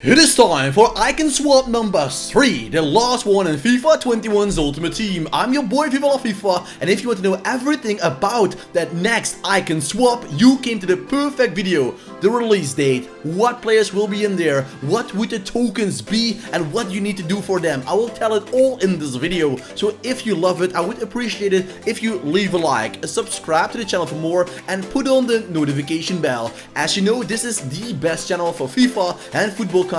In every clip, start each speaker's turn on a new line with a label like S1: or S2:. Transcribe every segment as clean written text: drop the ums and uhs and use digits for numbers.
S1: It is time for Icon Swap number 3, the last one in FIFA 21's Ultimate Team. I'm your boy FIFA, and if you want to know everything about that next Icon Swap, you came to the perfect video. The release date, what players will be in there, what would the tokens be, and what you need to do for them. I will tell it all in this video, so if you love it, I would appreciate it if you leave a like, subscribe to the channel for more, and put on the notification bell. As you know, this is the best channel for FIFA and football content.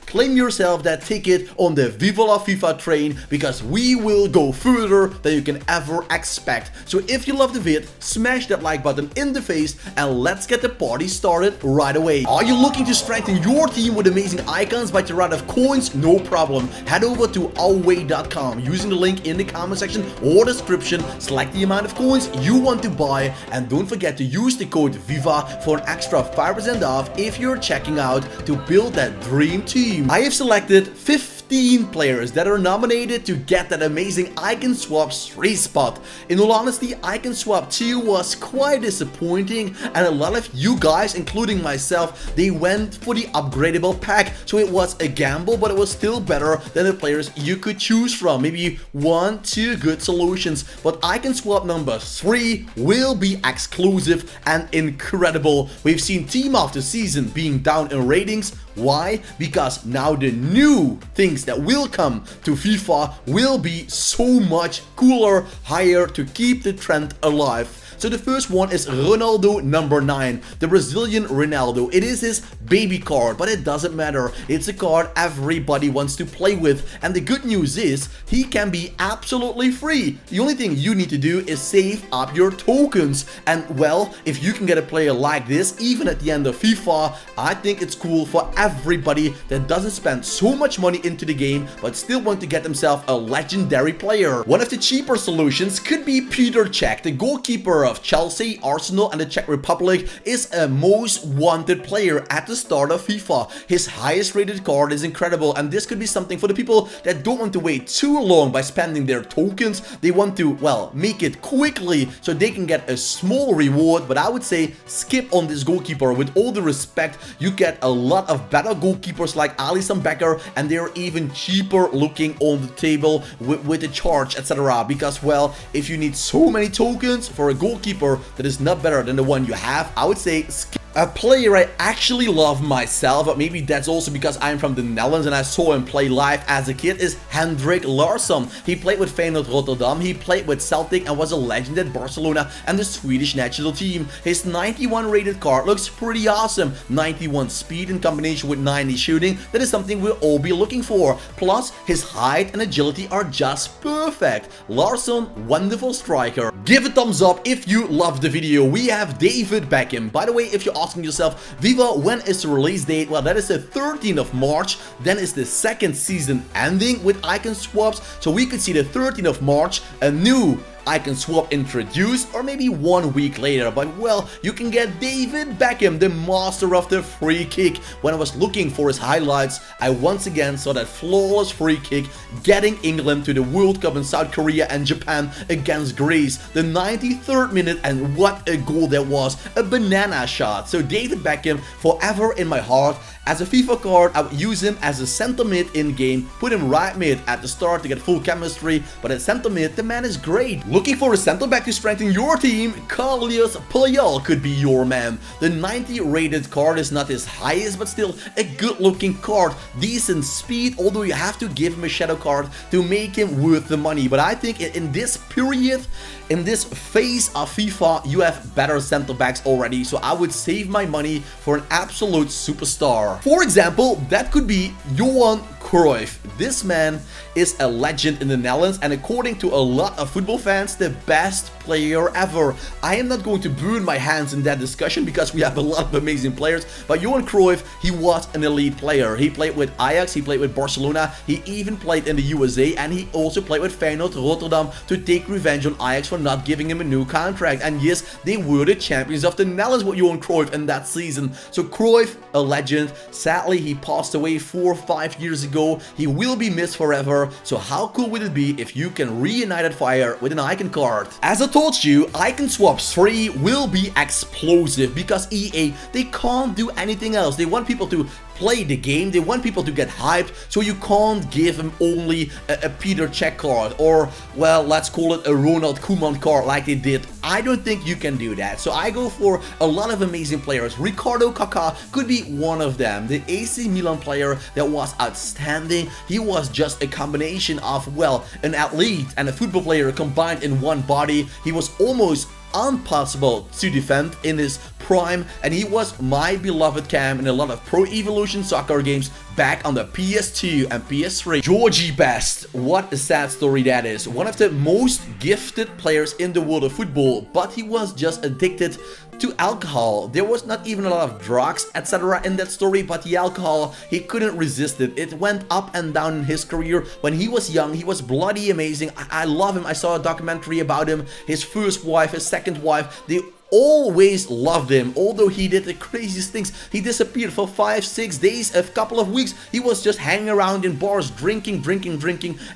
S1: Claim yourself that ticket on the Viva la FIFA train, because we will go further than you can ever expect. So if you love the vid, smash that like button in the face and let's get the party started right away. Are you looking to strengthen your team with amazing icons but you're out of coins? No problem. Head over to away.com using the link in the comment section or description. Select the amount of coins you want to buy and don't forget to use the code VIVA for an extra 5% off if you're checking out to build that dream team. I have selected 15 players that are nominated to get that amazing Icon Swap 3 spot. In all honesty, Icon Swap 2 was quite disappointing and a lot of you guys, including myself, they went for the upgradable pack. So it was a gamble, but it was still better than the players you could choose from. Maybe 1-2 good solutions. But Icon Swap number 3 will be exclusive and incredible. We've seen team after season being down in ratings. Why? Because now the new things that will come to FIFA will be so much cooler, higher to keep the trend alive. So the first one is Ronaldo number 9, the Brazilian Ronaldo. It is his baby card, but it doesn't matter. It's a card everybody wants to play with. And the good news is he can be absolutely free. The only thing you need to do is save up your tokens. And well, if you can get a player like this, even at the end of FIFA, I think it's cool for everybody that doesn't spend so much money into the game, but still want to get themselves a legendary player. One of the cheaper solutions could be Petr Cech, the goalkeeper of Chelsea, Arsenal and the Czech Republic, is a most wanted player at the start of FIFA. His highest rated card is incredible, and this could be something for the people that don't want to wait too long by spending their tokens. They want to, well, make it quickly so they can get a small reward, but I would say skip on this goalkeeper. With all the respect, you get a lot of better goalkeepers like Alisson Becker, and they're even cheaper looking on the table with the charge, etc. Because, well, if you need so many tokens for a goalkeeper that is not better than the one you have, I would say skip. A player I actually love myself, but maybe that's also because I'm from the Netherlands and I saw him play live as a kid, is Hendrik Larsson. He played with Feyenoord Rotterdam, he played with Celtic and was a legend at Barcelona and the Swedish national team. His 91 rated card looks pretty awesome. 91 speed in combination with 90 shooting, that is something we'll all be looking for. Plus, his height and agility are just perfect. Larsson, wonderful striker. Give a thumbs up if you love the video. We have David Beckham. By the way, if you're asking yourself, Viva, when is the release date? Well, that is the 13th of March. Then is the second season ending with Icon Swaps. So we could see the 13th of March, a new Icon Swap introduced, or maybe 1 week later. But well, you can get David Beckham, the master of the free kick. When I was looking for his highlights, I once again saw that flawless free kick getting England to the World Cup in South Korea and Japan against Greece. The 93rd minute, and what a goal that was, a banana shot. So David Beckham, forever in my heart. As a FIFA card, I would use him as a center mid in game, put him right mid at the start to get full chemistry, but at center mid, the man is great. Looking for a center back to strengthen your team? Carlos Puyol could be your man. The 90 rated card is not his highest, but still a good looking card. Decent speed, although you have to give him a shadow card to make him worth the money. But I think in this period, in this phase of FIFA, you have better center backs already, so I would save my money for an absolute superstar. For example, that could be Owen and Cruyff. This man is a legend in the Netherlands and according to a lot of football fans, the best player ever. I am not going to burn my hands in that discussion because we have a lot of amazing players, but Owen Cruyff, he was an elite player. He played with Ajax, he played with Barcelona, he even played in the USA, and he also played with Feyenoord Rotterdam to take revenge on Ajax for not giving him a new contract. And yes, they were the champions of the Netherlands with Owen Cruyff in that season. So Cruyff, a legend. Sadly, he passed away 4 or 5 years ago. He will be missed forever. So how cool would it be if you can reunite that fire with an icon card? As I told you, Icon Swaps 3 will be explosive because EA, they can't do anything else. They want people to play the game, they want people to get hyped, so you can't give them only a Peter Cech card or, well, let's call it a Ronald Koeman card like they did. I don't think you can do that, so I go for a lot of amazing players. Ricardo Kaka could be one of them, the AC Milan player that was outstanding. He was just a combination of, well, an athlete and a football player combined in one body. He was almost impossible to defend in his prime, and he was my beloved cam in a lot of Pro Evolution Soccer games back on the PS2 and PS3. Georgie Best, what a sad story that is. One of the most gifted players in the world of football, but he was just addicted to alcohol. There was not even a lot of drugs, etc. in that story, but the alcohol, he couldn't resist it. It went up and down in his career. When he was young, he was bloody amazing. I love him. I saw a documentary about him. His first wife, his second wife, they always loved him, although he did the craziest things. He disappeared for 5-6 days, a couple of weeks. He was just hanging around in bars, drinking,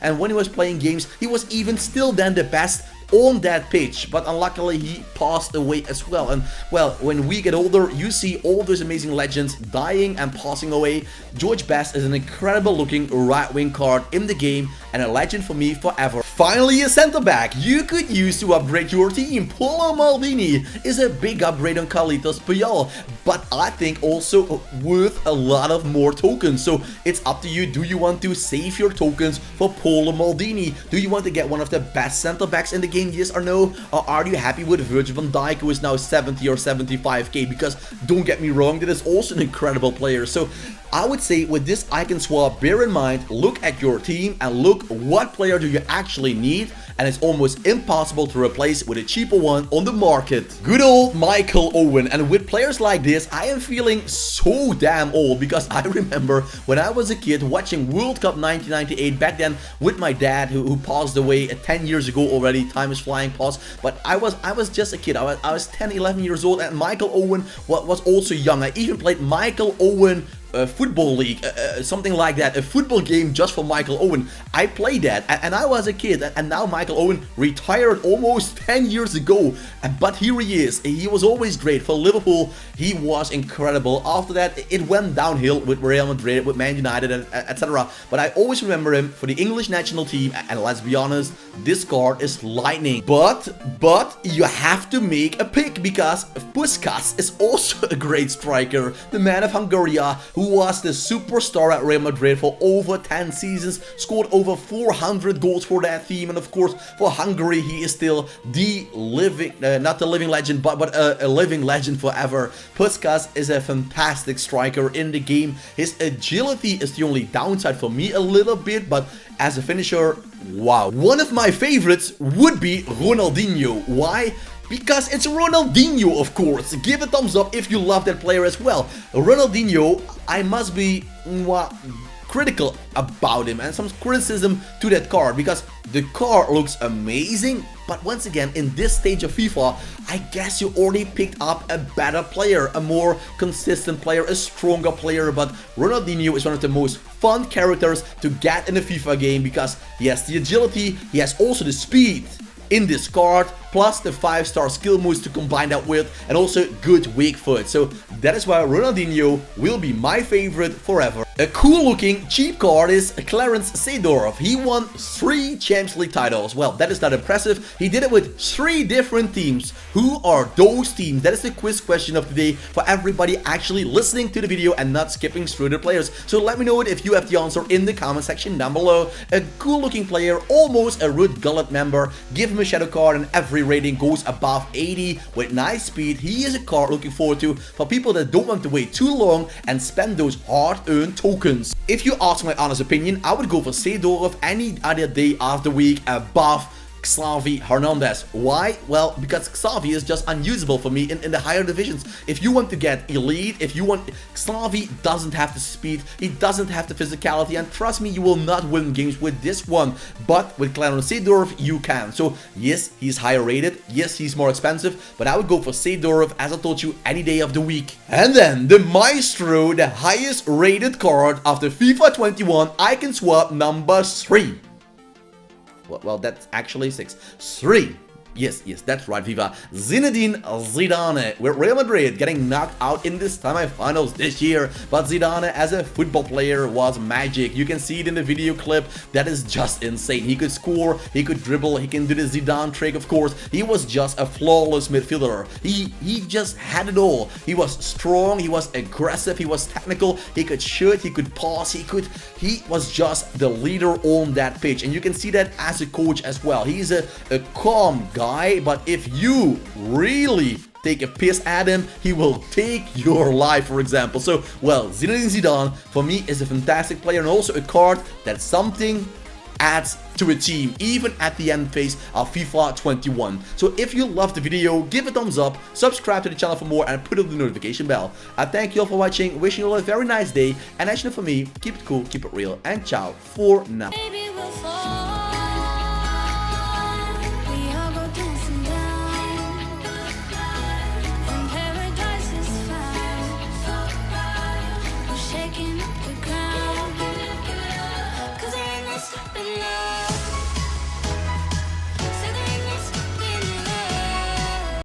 S1: and when he was playing games, he was even still then the best on that pitch, but unluckily he passed away as well. And well, when we get older, you see all those amazing legends dying and passing away. George Best is an incredible looking right wing card in the game and a legend for me forever. Finally, a center back you could use to upgrade your team. Puyol Maldini is a big upgrade on Carlitos Puyol, but I think also worth a lot of more tokens. So it's up to you. Do you want to save your tokens for Puyol Maldini? Do you want to get one of the best center backs in the game, yes or no? Or are you happy with Virgil van Dijk, who is now 70 or 75k? Because don't get me wrong, that is also an incredible player. So I would say with this icon swap, bear in mind, look at your team and look what player do you actually need, and it's almost impossible to replace with a cheaper one on the market. Good old Michael Owen. And with players like this, I am feeling so damn old, because I remember when I was a kid watching World Cup 1998 back then with my dad, who passed away 10 years ago already. Time is flying past, but I was just a kid. I was 10, 11 years old, and Michael Owen was also young. I even played Michael Owen football league, something like that, a football game just for Michael Owen. I played that, and I was a kid, and now Michael Owen retired almost 10 years ago, but here he is. He was always great for Liverpool. He was incredible. After that, it went downhill with Real Madrid, with Man United, etc. But I always remember him for the English national team, and let's be honest, this card is lightning. But you have to make a pick, because Puskás is also a great striker, the man of Hungary, who was the superstar at Real Madrid for over 10 seasons, scored over 400 goals for that team, and of course for Hungary he is still the living, not the living legend, but a living legend forever. Puskás is a fantastic striker in the game. His agility is the only downside for me a little bit, but as a finisher, wow. One of my favorites would be Ronaldinho. Why? Because it's Ronaldinho, of course. Give a thumbs up if you love that player as well. Ronaldinho, I must be critical about him, and some criticism to that card, because the card looks amazing, but once again, in this stage of FIFA, I guess you already picked up a better player, a more consistent player, a stronger player. But Ronaldinho is one of the most fun characters to get in a FIFA game, because he has the agility, he has also the speed in this card, plus the 5-star skill moves to combine that with, and also good weak foot. So that is why Ronaldinho will be my favorite forever. A cool looking cheap card is Clarence Seedorf. He won 3 Champions League titles. Well, that is not impressive. He did it with 3 different teams. Who are those teams? That is the quiz question of the day for everybody actually listening to the video and not skipping through the players. So let me know it if you have the answer in the comment section down below. A cool looking player, almost a Ruud Gullit member. Give him a shadow card and every rating goes above 80 with nice speed. He is a card looking forward to for people that don't want to wait too long and spend those hard-earned tokens. If you ask my honest opinion, I would go for Seedorf any other day of the week above Xavi Hernandez. Why? Well, because Xavi is just unusable for me in the higher divisions. If you want to get elite, if you want, Xavi doesn't have the speed, he doesn't have the physicality, and trust me, you will not win games with this one. But with Clarence Seedorf, you can. So yes, he's higher rated, yes, he's more expensive, but I would go for Seedorf, as I told you, any day of the week. And then the Maestro, the highest rated card of the FIFA 21 icon swap number 3. Well, that's actually 6. 3. Yes, that's right, FIFA. Zinedine Zidane with Real Madrid getting knocked out in this semi-finals this year. But Zidane as a football player was magic. You can see it in the video clip. That is just insane. He could score, he could dribble, he can do the Zidane trick, of course. He was just a flawless midfielder. He just had it all. He was strong, he was aggressive, he was technical, he could shoot, he could pass, he was just the leader on that pitch. And you can see that as a coach as well. He's a calm guy, but if you really take a piss at him, he will take your life, for example. So, well, Zinedine Zidane for me is a fantastic player and also a card that something adds to a team, even at the end phase of FIFA 21. So if you loved the video, give a thumbs up, subscribe to the channel for more, and put on the notification bell. I thank you all for watching, wishing you all a very nice day, and as you know, for me, keep it cool, keep it real, and ciao for now.